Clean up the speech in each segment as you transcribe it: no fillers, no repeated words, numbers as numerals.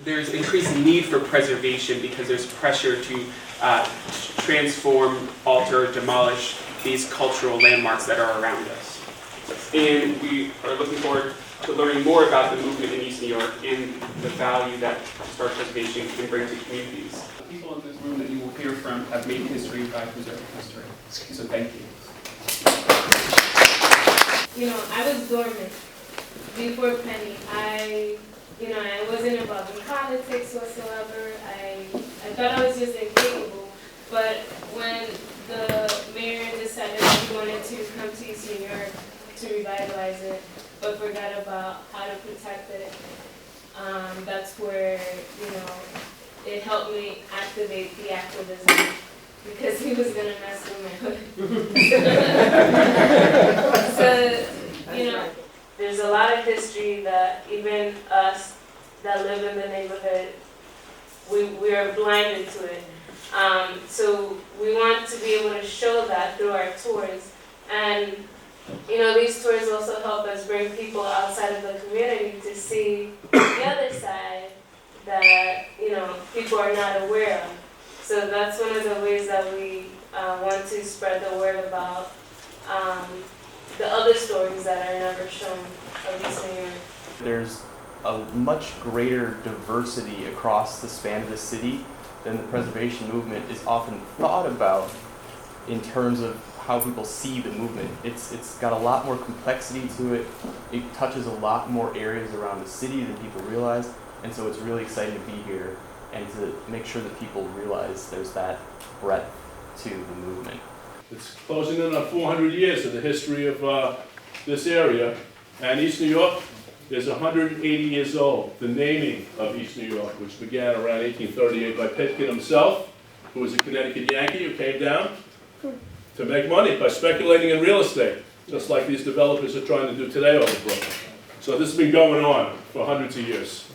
there's increased need for preservation because there's pressure to transform, alter, demolish these cultural landmarks that are around us. And we are looking forward to learning more about the movement in East New York and the value that historic preservation can bring to communities. The people in this room that you will hear from have made history by preserving history. So thank you. You know, I was dormant before PENY. I wasn't involved in politics whatsoever. I thought I was just incapable. But when the mayor decided that he wanted to come to East New York to revitalize it, but forgot about how to protect it, that's where, it helped me activate the activism, because he was going to mess with my hood. So, there's a lot of history that even us that live in the neighborhood, we are blinded to it. So we want to be able to show that through our tours. And, these tours also help us bring people outside of the community to see the other side that, people are not aware of. So that's one of the ways that we want to spread the word about the other stories that are never shown of East New York. There's a much greater diversity across the span of the city than the preservation movement is often thought about in terms of how people see the movement. It's got a lot more complexity to it. It touches a lot more areas around the city than people realize, and so it's really exciting to be here and to make sure that people realize there's that breadth to the movement. It's closing in on 400 years of the history of this area, and East New York is 180 years old. The naming of East New York, which began around 1838 by Pitkin himself, who was a Connecticut Yankee who came down to make money by speculating in real estate, just like these developers are trying to do today over Brooklyn. So this has been going on for hundreds of years.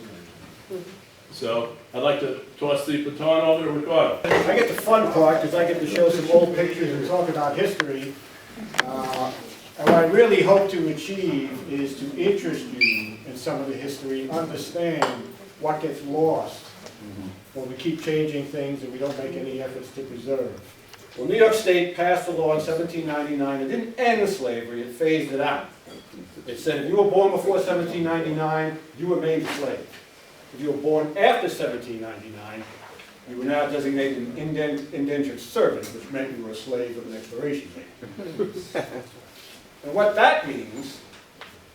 So I'd like to toss the baton over to Ricardo. I get the fun part because I get to show some old pictures and talk about history. And what I really hope to achieve is to interest you in some of the history, understand what gets lost when we keep changing things and we don't make any efforts to preserve. Well, New York State passed a law in 1799. It didn't end slavery, it phased it out. It said if you were born before 1799, you remained a slave. If you were born after 1799, you were now designated an indentured servant, which meant you were a slave with an expiration date. And what that means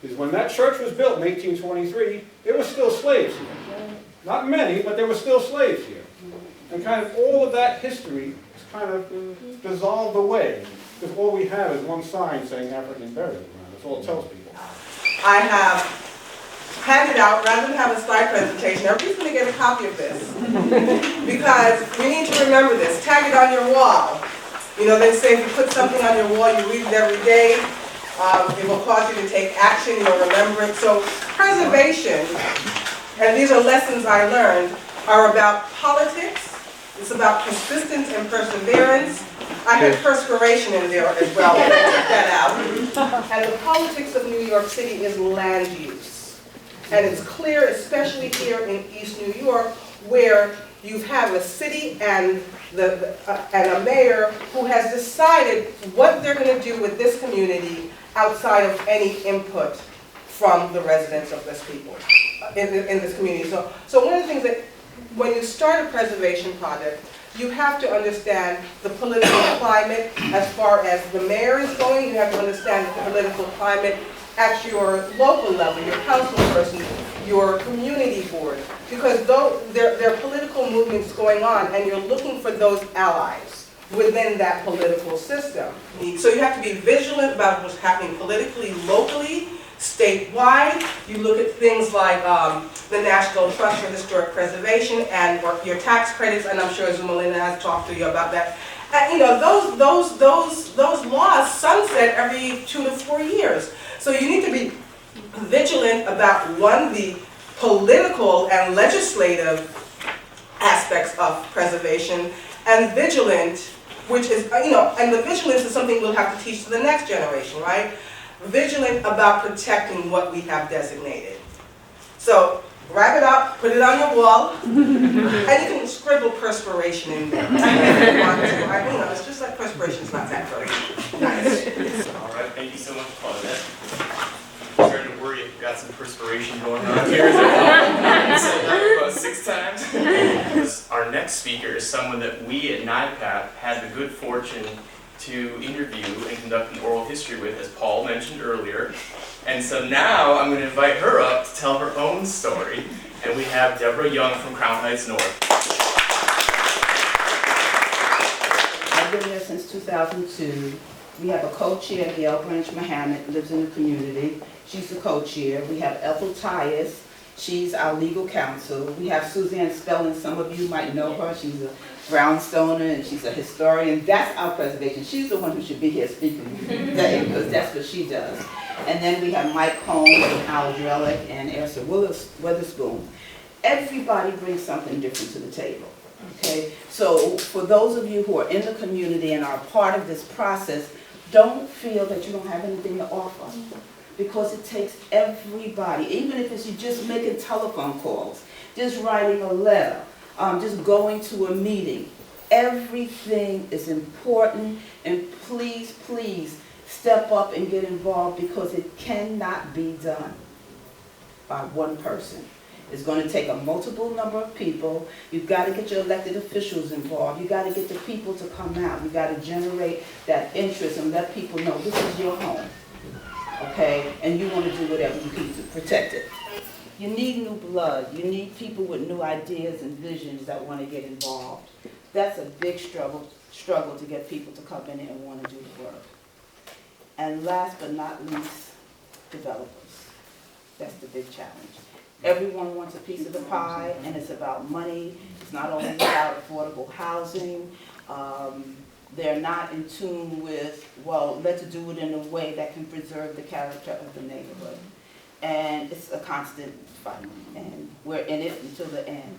is when that church was built in 1823, there were still slaves here. Not many, but there were still slaves here. And kind of all of that history is kind of dissolved away, because all we have is one sign saying African burial ground. That's all it tells people. I have handed out, rather than have a slide presentation, everybody's going to get a copy of this. Because we need to remember this. Tag it on your wall. They say if you put something on your wall, you read it every day. It will cause you to take action, you'll remember it. So preservation, and these are lessons I learned, are about politics. It's about persistence and perseverance. I had perspiration in there as well, but I took that out. And the politics of New York City is land use. And it's clear, especially here in East New York, where you have a city and a mayor who has decided what they're going to do with this community outside of any input from the residents of this people in this community. So one of the things that when you start a preservation project, you have to understand the political climate as far as the mayor is going. You have to understand the political climate at your local level, your council person, your community board, because though there are political movements going on and you're looking for those allies within that political system. So you have to be vigilant about what's happening politically, locally, statewide. You look at things like the National Trust for Historic Preservation and your tax credits, and I'm sure Zumalina has talked to you about that. And those laws sunset every 2 to 4 years. So you need to be vigilant about, one, the political and legislative aspects of preservation, and vigilant, which is, and the vigilance is something we'll have to teach to the next generation, right? Vigilant about protecting what we have designated. So wrap it up, put it on your wall, and you can scribble perspiration in there. If you want to. You know, it's just like perspiration's not that very nice. All right, thank you so much, Claudette. I'm starting to worry if we've got some perspiration going on here. Is it about 6 times? Our next speaker is someone that we at NIPAP had the good fortune to interview and conduct an oral history with, as Paul mentioned earlier. And so now I'm going to invite her up to tell her own story. And we have Deborah Young from Crown Heights North. I've been there since 2002. We have a co-chair, Gail Branch Mohammed, lives in the community. She's the co-chair. We have Ethel Tyus. She's our legal counsel. We have Suzanne Spelling. Some of you might know her. She's a brownstoner and she's a historian. That's our preservation. She's the one who should be here speaking today because that's what she does. And then we have Mike Combs and Al Drellick and Ersa Witherspoon. Everybody brings something different to the table. Okay? So for those of you who are in the community and are part of this process, don't feel that you don't have anything to offer. Because it takes everybody, even if it's you just making telephone calls, just writing a letter, just going to a meeting. Everything is important, and please, please step up and get involved because it cannot be done by one person. It's going to take a multiple number of people. You've got to get your elected officials involved. You've got to get the people to come out. You've got to generate that interest and let people know this is your home. Okay, and you want to do whatever you can to protect it. You need new blood. You need people with new ideas and visions that want to get involved. That's a big struggle to get people to come in and want to do the work. And last but not least, developers. That's the big challenge. Everyone wants a piece of the pie, and it's about money. It's not only about affordable housing. They're not in tune with, well, let's do it in a way that can preserve the character of the neighborhood. And it's a constant fight, and we're in it until the end.